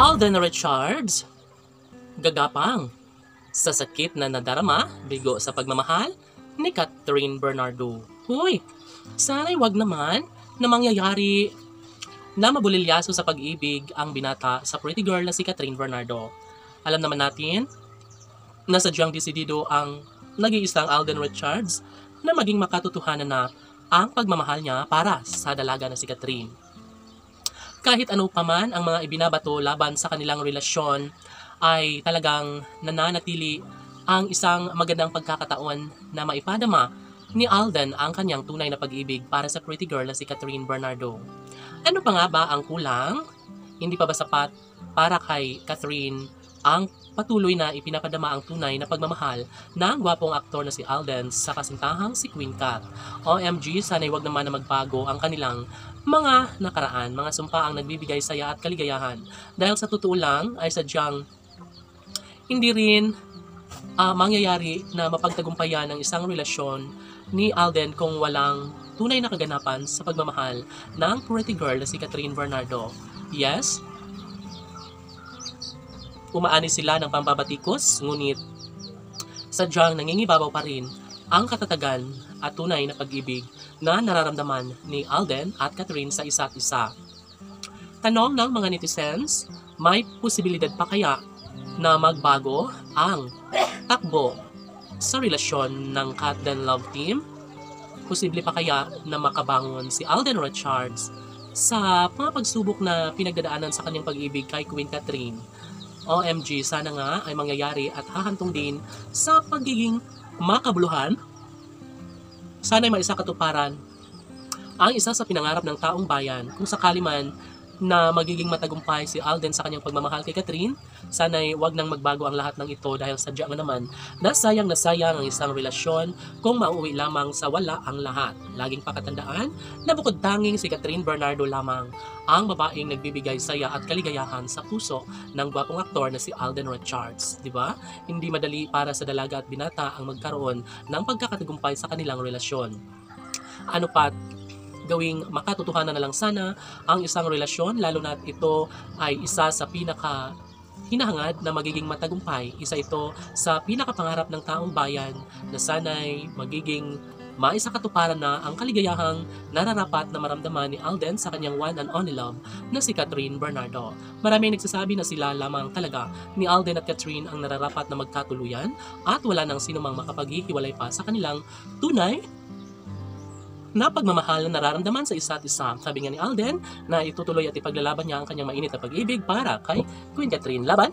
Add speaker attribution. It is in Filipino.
Speaker 1: Alden Richards, gagapang sa sakit na nadarama, bigo sa pagmamahal ni Catherine Bernardo. Hoy, sana'y wag naman na mangyayari na mabulilyaso sa pag-ibig ang binata sa pretty girl na si Catherine Bernardo. Alam naman natin na sadyang desidido ang nag-iisang Alden Richards na maging makatotohanan na ang pagmamahal niya para sa dalaga na si Catherine. Kahit ano pa man ang mga ibinabato laban sa kanilang relasyon, ay talagang nananatili ang isang magandang pagkakataon na maipadama ni Alden ang kanyang tunay na pag-ibig para sa pretty girl na si Catherine Bernardo. Ano pa nga ba ang kulang? Hindi pa ba sapat para kay Catherine ang patuloy na ipinapadama ang tunay na pagmamahal ng gwapong aktor na si Alden sa kasintahang si Queen Cat? OMG, sana'y wag naman na magbago ang kanilang mga nakaraan, mga sumpa ang nagbibigay saya at kaligayahan. Dahil sa totoo lang ay sadyang hindi rin mangyayari na mapagtagumpayan ng isang relasyon ni Alden kung walang tunay na kaganapan sa pagmamahal ng pretty girl na si Catherine Bernardo. Yes, umaani sila ng pambabatikos, ngunit sadyang nangingibabaw pa rin ang katatagan at tunay na pag-ibig na nararamdaman ni Alden at Catherine sa isa't isa. Tanong ng mga netizens, may posibilidad pa kaya na magbago ang takbo sa relasyon ng Cat Den Love Team? Posible pa kaya na makabangon si Alden Richards sa mga pagsubok na pinagdadaanan sa kanyang pag-ibig kay Queen Catherine? OMG, sana nga ay mangyayari at hahantong din sa pagiging makabuluhan. Sana ay maisakatuparan ang isa sa pinangarap ng taong bayan. Kung sakali man na magiging matagumpay si Alden sa kanyang pagmamahal kay Catherine, sana'y wag nang magbago ang lahat ng ito dahil sadya nga naman nasayang ang isang relasyon kung mauwi lamang sa wala ang lahat. Laging pakatandaan na bukod tanging si Catherine Bernardo lamang ang babaeng nagbibigay saya at kaligayahan sa puso ng gwapong aktor na si Alden Richards. Diba? Hindi madali para sa dalaga at binata ang magkaroon ng pagkakatagumpay sa kanilang relasyon. Ano pa, gawing makatotohanan na lang sana ang isang relasyon, lalo na ito ay isa sa pinaka hinahangad na magiging matagumpay. Isa ito sa pinakapangarap ng taong bayan na sana'y magiging maisakatuparan na ang kaligayahang nararapat na maramdaman ni Alden sa kanyang one and only love na si Catherine Bernardo. Maraming nagsasabi na sila lamang talaga ni Alden at Catherine ang nararapat na magkatuluyan at wala nang sinumang makapaghihiwalay pa sa kanilang tunay na pagmamahal na nararamdaman sa isa't isa. Sabi nga ni Alden na itutuloy at ipaglalaban niya ang kanyang mainit na pag-ibig para kay Queen Catherine. Laban!